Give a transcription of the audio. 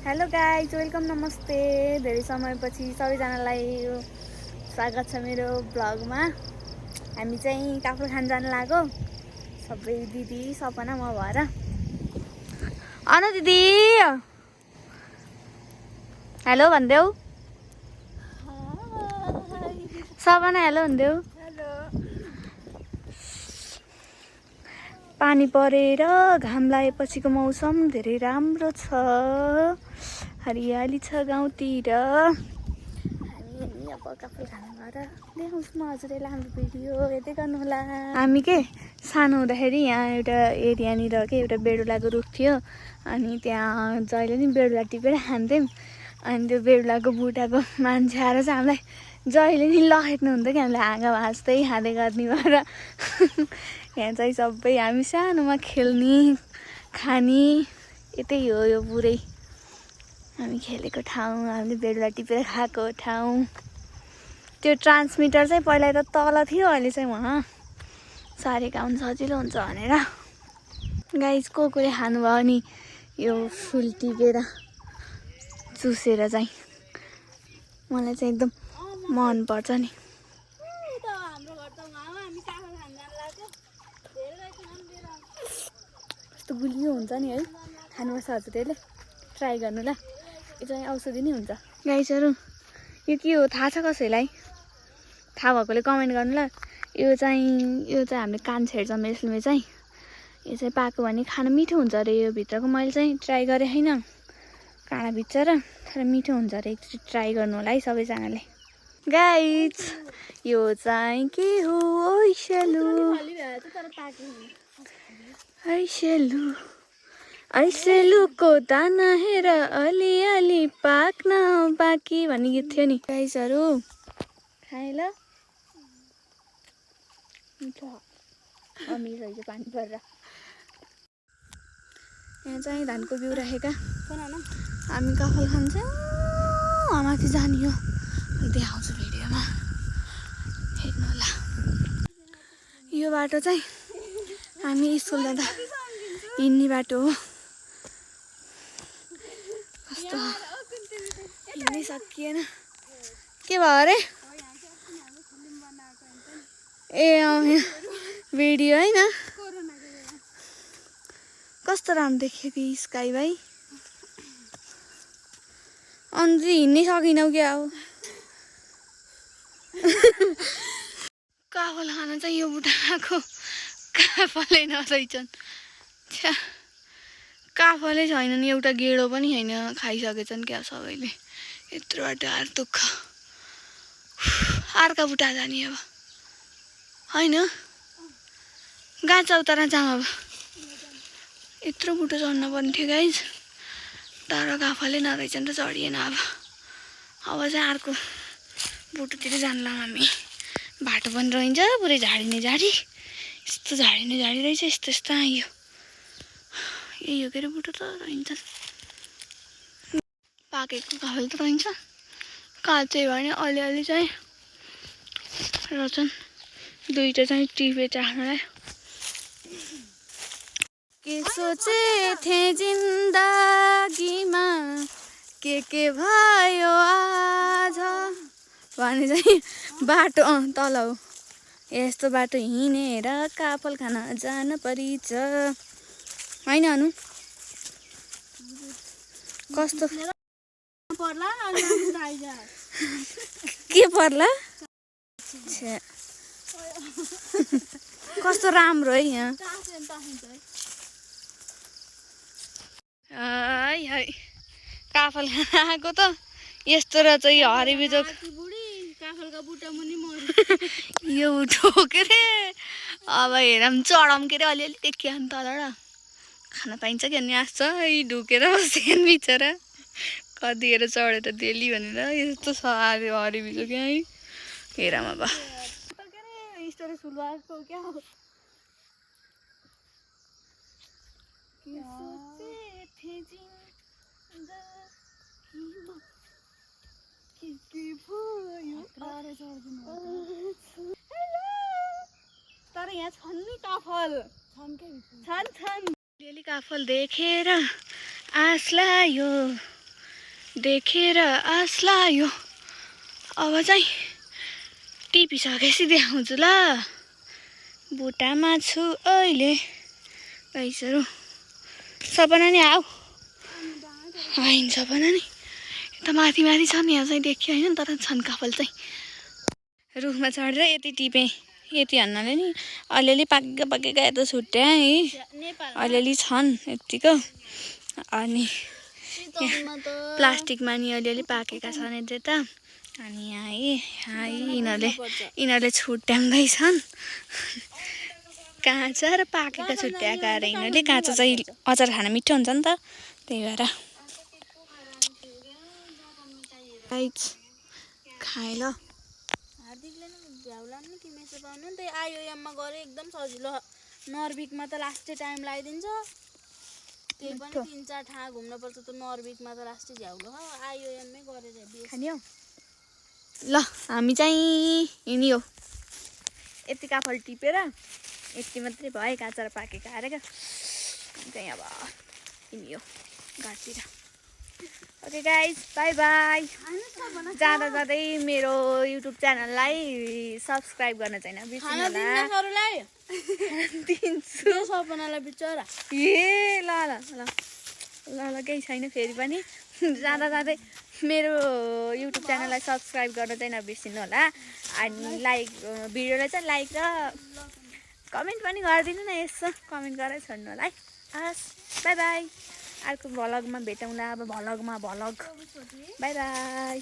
Hello guys, welcome, नमस्ते। धेरै समयपछि सबैजनालाई स्वागत छ मेरो ब्लगमा। हामी चाहिँ काफल खान जान लाग्यो, सबै दिदी सपना म भएर। अनु दिदी हेलो भनिदेऊ। सपना हेलो भनिदेऊ। पानी परेर घाम लागेपछिको मौसम धेरै राम्रो छ, हरियाली छ गाउँतिर। हामी अब काफल खाना गएर देखाउँछु म हजुरहरूलाई हाम्रो भिडियो हेर्दै गर्नुहोला। हामी के सानो हुँदाखेरि यहाँ एउटा एरियानिर के एउटा बेडुलाको रुख थियो, अनि त्यहाँ जहिले नि बेडुला टिपेर खान्थ्यौँ। अनि त्यो बेडुलाको बुट्टाको मान्छे आएर चाहिँ हामीलाई जहिले नि लखेट्नु हुन्थ्यो कि हामीले हाँगा भाँच्दै खाँदै गर्ने भएर। यहाँ चाहिँ सबै हामी सानोमा खेल्ने खाने यतै हो, यो पुरै हामी खेलेको ठाउँ, हामीले बेडुला टिपेर खाएको ठाउँ। त्यो ट्रान्समिटर चाहिँ पहिला त तल थियो, अहिले चाहिँ वहाँ सारेका हुन्छ सजिलो हुन्छ भनेर। गाइस कोले खानुभयो नि यो फुल टिपेर चुसेर चाहिँ, मलाई चाहिँ एकदम मन पर्छ नि। कस्तो गुलियो हुन्छ नि है, खानुपर्छ हजुरहरूले, ट्राई गर्नु ल। यो चाहिँ औषधि नै हुन्छ। गाइसहरू यो के हो थाहा छ कसैलाई? थाहा भएकोले कमेन्ट गर्नु ल। यो चाहिँ हामीले कान छेड्छौँ यसले चाहिँ। यो चाहिँ पाएको भने खानु मिठो हुन्छ अरे यो भित्रको। मैले चाहिँ ट्राई गरेँ होइन, काँडा भित्र र तर मिठो हुन्छ अरे। एकचोटि ट्राई गर्नु होला है सबैजनाले। गाइज यो चाहिँ के हो? ऐसेलुको दाना हेर अलिअलि पाक्न बाँकी भन्ने गीत थियो नि। गाइजहरू खाएँ ल, मिठो अमिर रहेछ पानी परेर। यहाँ चाहिँ धानको बिउ राखेका, हामी काफल खान्छौँ। माथि जाने हो, देखाउँछु भिडियोमा हेर्नु होला। यो बाटो चाहिँ हामी स्कुल जाँदा हिँड्ने बाटो हो। कस्तो हिँड्नै सकिएन, के भयो अरे? ए भिडियो होइन, कस्तो राम्रो देखियो कि स्काई भाइ। अन्जी हिँड्नै सकिनौ क्या हो। काफल खान चाहिँ यो बुढाको काफलै नरहेछन्, छ्या काफलै छैन नि, एउटा गेडो पनि छैन, खाइसकेछन् क्या सबैले। यत्रो बाटो दुःख, अर्का बुटा जाने अब होइन, गाँचा उतार जाऊँ अब। यत्रो बुटो चढ्न पर्ने थियो गाइज, तर काफलै नरहेछन् त चढिएन। अब चाहिँ अर्को बुटोतिर जान्ला हामी। बाटो पनि रहन्छ पुरै झाडिने झाडी, यस्तो झाडिने झाडी रहेछ, यस्तो यस्तो आयो। यही हो के अरे बुटो त रहन्छ, पाकेको काफल त रहन्छ, काँचै भने अलिअलि चाहिँ रहेछन्। दुईटा चाहिँ टिपेछ हामीलाई। के सोचे थिएँ जिन्दगीमा के भयो आज भने चाहिँ बाटो तल हो। यस्तो बाटो हिँडेर काफल खान जान परिछ होइन अनु? कस्तो पर्ला के पर्ला? कस्तो राम्रो है यहाँ। है काफल खाएको त यस्तो रहेछ यो हरिबिजोक। यो उठो के अरे, अब हेरौँ चढाउँ के अरे, अलिअलि देखियो नि तलबाट खान पाइन्छ कि अनि आँस छ ढुकेर बसेन बिचरा। कतिखेर चढेर डेली भनेर यस्तो छ हरिबिजो क्या है। हेरौँ अब तर यहाँ छन् नि काफल, छन्। अलिअलि काफल देखेर आँस लाग्यो, देखेर आस लाग्यो। अब चाहिँ टिपिसकेपछि देखाउँछु ल। बुटामा छु अहिले गाइसहरू। सपना नि आऊ। होइन सपना नि यता माथि माथि छ नि, यहाँ चाहिँ देखियो होइन, तर छन् कपाल चाहिँ। रुखमा चढेर यति टिपेँ, यति हन्नाले नि अलिअलि पाकेका यता छुट्याएँ, अलिअलि छन् यत्तिको। अनि प्लास्टिकमा नि अलिअलि पाकेका छन् यता। अनि यहाँ यिनीहरूले छुट्याउँदैछन् काँचा र पाकेका छुट्याएका अरे यिनीहरूले। काँचा चाहिँ अचार खान मिठो हुन्छ नि त, त्यही भएर खाए ल। हार्दिकले भ्याउला नि तिमी यसो पाउनु नि, त्यही आइओएममा गरे एकदम सजिलो। नर्बिकमा त लास्टै टाइम लगाइदिन्छ, त्यही पनि 3-4 ठाउँ घुम्नुपर्छ। त नर्बिकमा त लास्टै झ्याउलो हो, आइओएममै गरेर खाने हो ल। हामी चाहिँ हिँड्यो यति काफल टिपेर, यति मात्रै भयो काँचा र पाकेका अरे क्या। चाहिँ अब हिँड्यो घरतिर। Okay guys, by by. जाँदा जाँदै मेरो युट्युब च्यानललाई सब्सक्राइब गर्न चाहिँ नबिर्सिनु होला। दिन्छु सपनालाई बिचरा। ए ल ल ल ल ल केही छैन फेरि पनि। जाँदा जाँदै मेरो युट्युब च्यानललाई सब्सक्राइब गर्न चाहिँ नबिर्सिनु होला। अनि भिडियोलाई चाहिँ लाइक र कमेन्ट पनि गरिदिनु न, यसो कमेन्ट गरेर छोड्नु होला है। हस् बाई बाई। अर्को भ्लगमा भेटौँला। अब भ्लग बाई बाई।